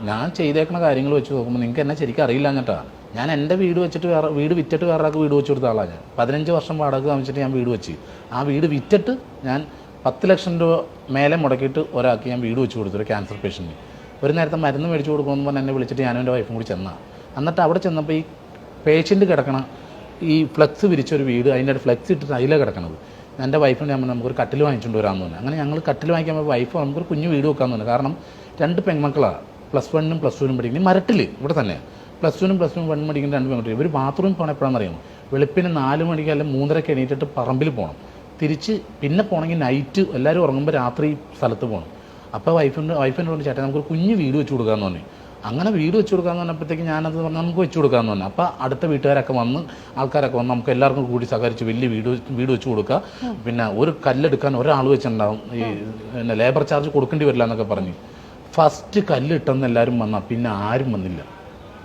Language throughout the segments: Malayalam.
ഞാൻ ചെയ്തേക്കുന്ന കാര്യങ്ങൾ വെച്ച് നോക്കുമ്പോൾ നിങ്ങൾക്ക് എന്നെ ശരിക്കും അറിയില്ല എന്നിട്ടാ. ഞാൻ എൻ്റെ വീട് വെച്ചിട്ട് വീട് വിറ്റിട്ട് വേറെ ആൾക്ക് വീട് വെച്ച് കൊടുത്ത ആളാണ് ഞാൻ. 15 വർഷം വാടക താമസിച്ചിട്ട് ഞാൻ വീട് വെച്ച്. ആ വീട് വിറ്റിട്ട് ഞാൻ 10 ലക്ഷം രൂപ മേലെ മുടക്കിയിട്ട് ഒരാൾക്ക് ഞാൻ വീട് വെച്ച് കൊടുത്തു, ഒരു ക്യാൻസർ പേഷ്യൻറ്റിന്. ഒരു നേരത്തെ മരുന്ന് മേടിച്ച് കൊടുക്കുമെന്ന് പറഞ്ഞ് എന്നെ വിളിച്ചിട്ട് ഞാനും എൻ്റെ വൈഫും കൂടി ചെന്നാൽ. എന്നിട്ട് അവിടെ ചെന്നപ്പോൾ ഈ പേഷ്യൻ്റ് കിടക്കണം ഈ ഫ്ലെക്സ് വിരിച്ചൊരു വീട്, അതിൻ്റെ ഫ്ലെക്സ് ഇട്ടിട്ട് അതിലാണ് കിടക്കണത്. എൻ്റെ വൈഫിന് ഞാൻ നമുക്കൊരു കട്ടിൽ വാങ്ങിച്ചുകൊണ്ട് വരാമെന്ന് പറഞ്ഞു. അങ്ങനെ ഞങ്ങൾ കട്ടിൽ വാങ്ങിക്കാൻ വൈഫ് നമുക്കൊരു കുഞ്ഞു വീട് വെക്കാമെന്ന് പറഞ്ഞു. കാരണം 2 പെൺമക്കളാണ്, +1 +2 പഠിക്കുന്നത് മരട്ടിൽ ഇവിടെ തന്നെ. +2 +1 പഠിക്കുന്ന 2 പെൺകുട്ടികൾ. ഇവർ ബാത്റൂമിൽ പോകണം എപ്പോഴാണെന്ന് അറിയാമോ? വെളുപ്പിന് 4 മണിക്ക് അല്ലെങ്കിൽ 3:30 എണീറ്റിട്ട് പറമ്പിൽ പോകണം. തിരിച്ച് പിന്നെ പോകണമെങ്കിൽ നൈറ്റ് എല്ലാവരും ഉറങ്ങുമ്പോൾ രാത്രി സ്ഥലത്ത് പോകണം. അപ്പോൾ വൈഫിൻ്റെ പറഞ്ഞു ചേട്ടാ നമുക്കൊരു കുഞ്ഞ് വീട് വെച്ച് കൊടുക്കാമെന്ന് പറഞ്ഞു. അങ്ങനെ വീട് വെച്ച് കൊടുക്കാമെന്ന് പറഞ്ഞപ്പോഴത്തേക്ക് ഞാനത് പറഞ്ഞാൽ നമുക്ക് വെച്ച് കൊടുക്കാമെന്ന് പറഞ്ഞു. അപ്പോൾ അടുത്ത വീട്ടുകാരൊക്കെ വന്ന് ആൾക്കാരൊക്കെ വന്ന് നമുക്ക് എല്ലാവർക്കും കൂടി സഹകരിച്ച് വലിയ വീട് വെച്ച് കൊടുക്കുക. പിന്നെ ഒരു കല്ലെടുക്കാൻ ഒരാൾ വെച്ചിട്ടുണ്ടാവും, ഈ പിന്നെ ലേബർ ചാർജ് കൊടുക്കേണ്ടി വരില്ല എന്നൊക്കെ പറഞ്ഞ്. ഫസ്റ്റ് കല്ലിട്ടെന്ന് എല്ലാവരും വന്നാൽ പിന്നെ ആരും വന്നില്ല.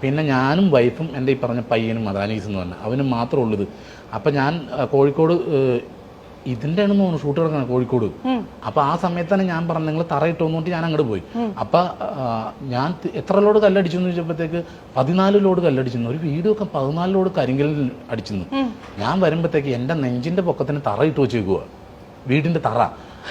പിന്നെ ഞാനും വൈഫും എൻ്റെ ഈ പറഞ്ഞ പയ്യനും അദാനീസ് എന്ന് പറഞ്ഞാൽ അവനും മാത്രമേ ഉള്ളത്. അപ്പം ഞാൻ കോഴിക്കോട് ഇതിൻ്റെ ആണെന്ന് തോന്നുന്നു ഷൂട്ട് കിടക്കണം കോഴിക്കോട്. അപ്പോൾ ആ സമയത്ത് തന്നെ ഞാൻ പറഞ്ഞു നിങ്ങൾ തറയിട്ട് വന്നിട്ട് ഞാൻ അങ്ങോട്ട് പോയി. അപ്പം ഞാൻ എത്ര ലോഡ് കല്ലടിച്ചു എന്ന് ചോദിച്ചപ്പോഴത്തേക്ക് 14 ലോഡ് കല്ലടിച്ചു. ഒരു വീട് വെക്കാൻ 14 ലോഡ് കരിങ്കല്ലിൽ അടിച്ചു. ഞാൻ വരുമ്പോഴത്തേക്ക് എൻ്റെ നെഞ്ചിൻ്റെ പൊക്കത്തിന് തറയിട്ട് വെച്ചേക്കുക, വീടിൻ്റെ തറ.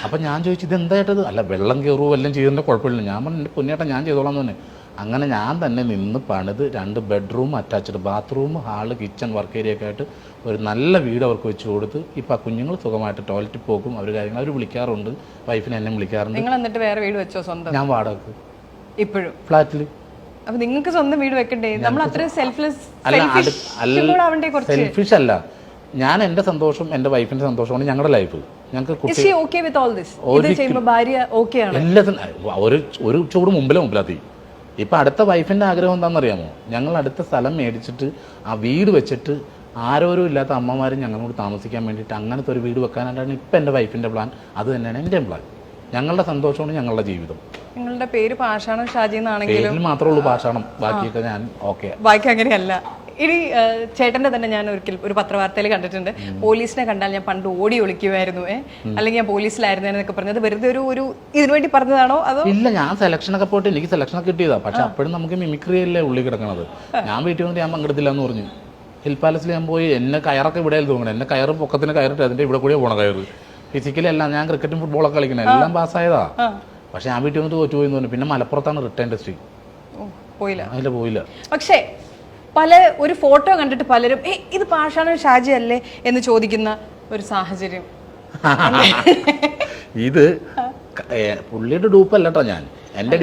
അപ്പം ഞാൻ ചോദിച്ചു ഇതെന്തായിട്ടത്? അല്ല വെള്ളം കയറുമോ എല്ലാം ചെയ്തതിൻ്റെ കുഴപ്പമില്ല. ഞാൻ പറഞ്ഞു എൻ്റെ പൊന്നേട്ടാ ഞാൻ ചെയ്തോളാം എന്ന് തന്നെ. അങ്ങനെ ഞാൻ തന്നെ നിന്ന് പണിത് 2 bedroom attached, bathroom, hall, kitchen, work area ഒക്കെ ആയിട്ട് ഒരു നല്ല വീട് അവർക്ക് വെച്ച് കൊടുത്ത് ഇപ്പം ആ കുഞ്ഞുങ്ങൾ സുഖമായിട്ട് ടോയ്ലറ്റിൽ പോകും. അവർ കാര്യങ്ങൾ അവർ വിളിക്കാറുണ്ട്, വൈഫിനെ എന്നെ വിളിക്കാറുണ്ട്. നിങ്ങൾ എന്നിട്ട് വേറെ വീട് വെച്ചോ സ്വന്തം? ഞാൻ വാടകക്ക് ഇപ്പോഴും ഫ്ലാറ്റിൽ. അപ്പൊ നിങ്ങൾക്ക് സ്വന്തം വീട് വെക്കണ്ടേ? നമ്മൾ അത്രയും സെൽഫിഷ് അല്ല. ഞാൻ എൻ്റെ സന്തോഷം എൻ്റെ വൈഫിൻ്റെ സന്തോഷമാണ് ഞങ്ങളുടെ ലൈഫ്. ഞങ്ങൾക്ക് എല്ലാത്തിനും ഒരു ചൂട് മുമ്പിലാത്തി. ഇപ്പം അടുത്ത വൈഫിൻ്റെ ആഗ്രഹം എന്താണെന്നറിയാമോ? ഞങ്ങൾ അടുത്ത സ്ഥലം മേടിച്ചിട്ട് ആ വീട് വെച്ചിട്ട് ആരോരും ഇല്ലാത്ത അമ്മമാരും ഞങ്ങളോട് താമസിക്കാൻ വേണ്ടിയിട്ട് അങ്ങനത്തെ ഒരു വീട് വെക്കാനായിട്ടാണ് ഇപ്പം എൻ്റെ വൈഫിൻ്റെ പ്ലാൻ. അത് തന്നെയാണ് എൻ്റെ പ്ലാൻ. ഞങ്ങളുടെ സന്തോഷമാണ് ഞങ്ങളുടെ ജീവിതം. നിങ്ങളുടെ പേര് പാഷാണം ഷാജി എന്നാണെങ്കിലും പേരിൽ മാത്രമേ ഉള്ളൂ പാഷാണം, ബാക്കിയൊക്കെ ഞാൻ ഓക്കെ. ബാക്കി അങ്ങനെയല്ല. ഇനി ചേട്ടൻ്റെ തന്നെ ഞാൻ ഒരിക്കൽ ഒരു പത്രവാർത്തയിൽ കണ്ടിട്ടുണ്ട്, പോലീസിനെ കണ്ടാൽ ഞാൻ പണ്ട് ഓടി ഒളിക്കുമായിരുന്നു, അല്ലെങ്കിൽ ഞാൻ പോലീസിലായിരുന്നു എന്നൊക്കെ പറഞ്ഞത് വെറുതെ ഒരു ഇതിനു വേണ്ടി പറഞ്ഞതാണോ അതോ? ഇല്ല, ഞാൻ സെലക്ഷനൊക്കെ പോയിട്ട് എനിക്ക് സെലക്ഷനൊക്കെ കിട്ടിയതാണ്. പക്ഷെ അപ്പോഴും നമുക്ക് മിമിക്രി അല്ലേ ഉള്ളിൽ കിടക്കണത്. ഞാൻ വീട്ടിൽ വന്നിട്ട് ഞാൻ പങ്കെടുത്തില്ല എന്ന് പറഞ്ഞു. ഹിൽ പാലസിൽ ഞാൻ പോയി, എന്നെ കയറൊക്കെ ഇവിടെ തോന്നണം, എന്നെ കയറ് പൊക്കത്തിന് കയറിട്ട് അതിൻ്റെ ഇവിടെ കൂടിയാണ് പോണ കയറ്. ഫിസിക്കലി അല്ല, ഞാൻ ക്രിക്കറ്റും ഫുട്ബോളൊക്കെ കളിക്കണം, എല്ലാം പാസ്സായതാ. പക്ഷെ ഞാൻ വീട്ടിൽ വന്നിട്ട് തോറ്റുപോയി തോന്നുന്നു. പിന്നെ മലപ്പുറത്താണ് റിട്ടേൺ ഡിസ്ട്രിക്ട്, പോയില്ല. അതിൽ പോയില്ല. പക്ഷേ ഒരു ഫോട്ടോ കണ്ടിട്ട് പലരും ഇത് പാഷാണം ഷാജി അല്ലേ എന്ന് ചോദിക്കുന്ന ഒരു സാഹചര്യം. ഇത് പുള്ളിയുടെ ഡൂപ്പല്ല കേട്ടോ ഞാൻ. എൻ്റെ